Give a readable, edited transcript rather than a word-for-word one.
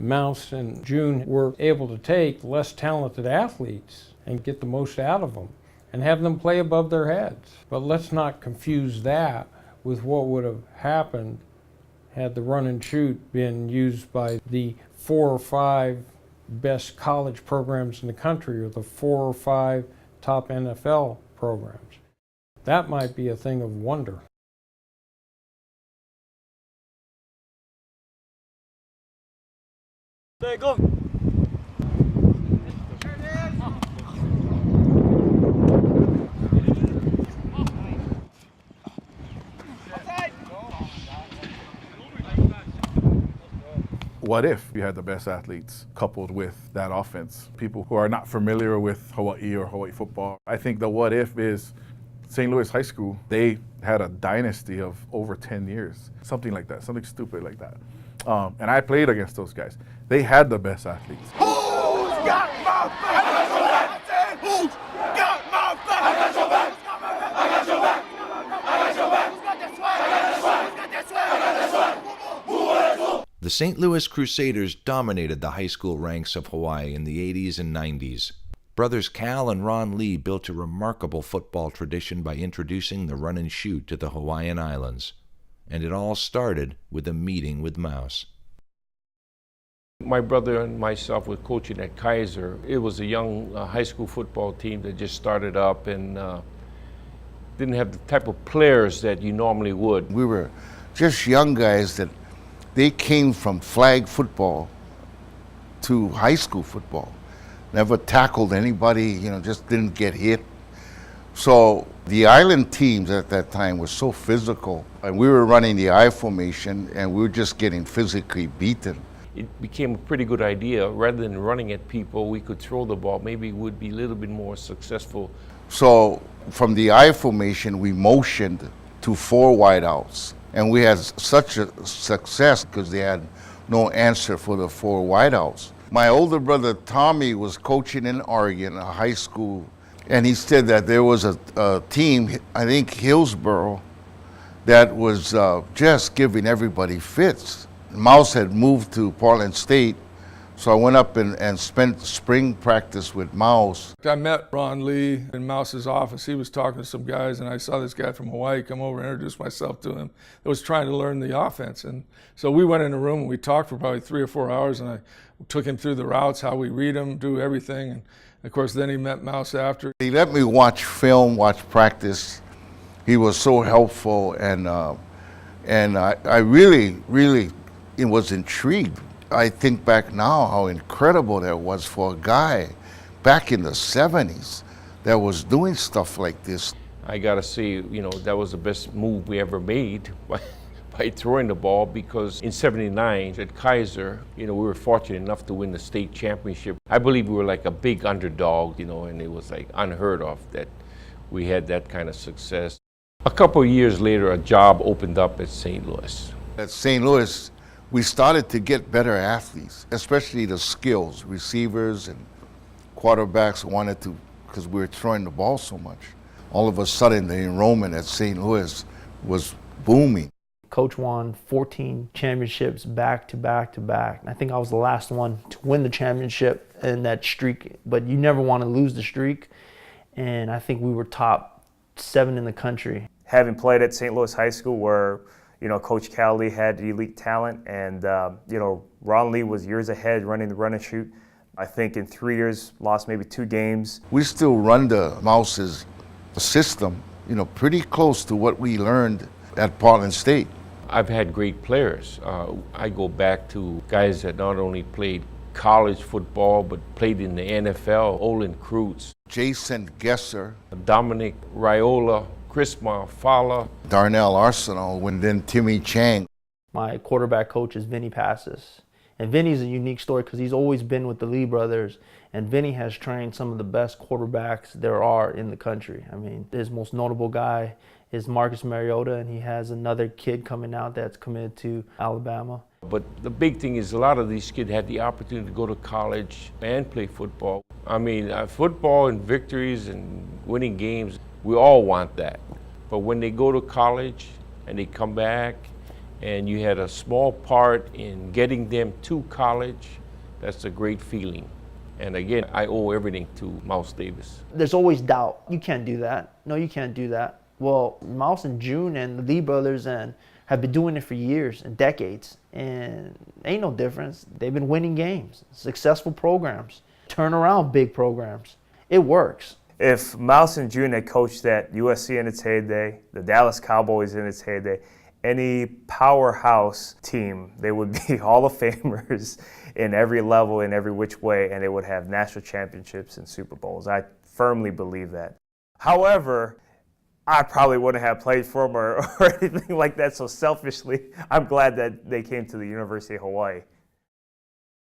Mouse and June were able to take less talented athletes and get the most out of them and have them play above their heads. But let's not confuse that with what would have happened had the run and shoot been used by the 4 or 5 best college programs in the country or the 4 or 5 top NFL programs. That might be a thing of wonder. There you go. What if you had the best athletes coupled with that offense? People who are not familiar with Hawaii or Hawaii football, I think the what if is St. Louis High School. They had a dynasty of over 10 years, something like that, something stupid like that. And I played against those guys. They had the best athletes. Who's got my back? I got your back. Who's got my back? I got your back. I got your back. I got your back. Who's got that swag? I got that swag. Who's got that swag? I got that swag. The St. Louis Crusaders dominated the high school ranks of Hawaii in the 80s and 90s. Brothers Cal and Ron Lee built a remarkable football tradition by introducing the run and shoot to the Hawaiian Islands. And it all started with a meeting with Mouse. My brother and myself were coaching at Kaiser. It was a young high school football team that just started up and didn't have the type of players that you normally would. We were just young guys that they came from flag football to high school football. Never tackled anybody, just didn't get hit. So the island teams at that time were so physical, and we were running the I formation, and we were just getting physically beaten. It became a pretty good idea. Rather than running at people, we could throw the ball. Maybe it would be a little bit more successful. So from the I formation, we motioned to 4 wideouts. And we had such a success because they had no answer for the 4 wideouts. My older brother Tommy was coaching in Oregon, a high school, and he said that there was a team, I think Hillsborough, that was just giving everybody fits. Mouse had moved to Portland State, so I went up and spent spring practice with Mouse. I met Ron Lee in Mouse's office. He was talking to some guys, and I saw this guy from Hawaii come over and introduce myself to him. I was trying to learn the offense. And so we went in a room and we talked for probably 3 or 4 hours, and I took him through the routes, how we read them, do everything. And of course, then he met Mouse after. He let me watch film, watch practice. He was so helpful, and I really was intrigued. I think back now how incredible that was for a guy back in the 70s that was doing stuff like this. I gotta say, that was the best move we ever made by throwing the ball, because in '79 at Kaiser, we were fortunate enough to win the state championship. I believe we were like a big underdog, and it was like unheard of that we had that kind of success. A couple of years later, a job opened up at St. Louis. At St. Louis, we started to get better athletes, especially the skills. Receivers and quarterbacks wanted to, because we were throwing the ball so much. All of a sudden, the enrollment at St. Louis was booming. Coach won 14 championships back to back to back. I think I was the last one to win the championship in that streak, but you never want to lose the streak. And I think we were top 7 in the country. Having played at St. Louis High School, where Coach Cal Lee had elite talent, and Ron Lee was years ahead running the run and shoot. I think in 3 years, lost maybe 2 games. We still run the Mouse's system, pretty close to what we learned at Portland State. I've had great players. I go back to guys that not only played college football, but played in the NFL. Olin Kreutz, Jason Gesser, Dominic Raiola, Chris Marfala, Darnell Arsenal, and then Timmy Chang. My quarterback coach is Vinny Passes. And Vinny's a unique story because he's always been with the Lee brothers, and Vinny has trained some of the best quarterbacks there are in the country. I mean, his most notable guy is Marcus Mariota, and he has another kid coming out that's committed to Alabama. But the big thing is a lot of these kids had the opportunity to go to college and play football. I mean, football and victories and winning games, we all want that. But when they go to college and they come back and you had a small part in getting them to college, that's a great feeling. And again, I owe everything to Mouse Davis. There's always doubt. You can't do that. No, you can't do that. Well, Mouse and June and the Lee brothers and have been doing it for years and decades, and ain't no difference. They've been winning games, successful programs, turn around big programs. It works. If Mouse and June had coached at USC in its heyday, the Dallas Cowboys in its heyday, any powerhouse team, they would be Hall of Famers in every level, in every which way, and they would have national championships and Super Bowls. I firmly believe that. However, I probably wouldn't have played for them or anything like that, so selfishly, I'm glad that they came to the University of Hawaii.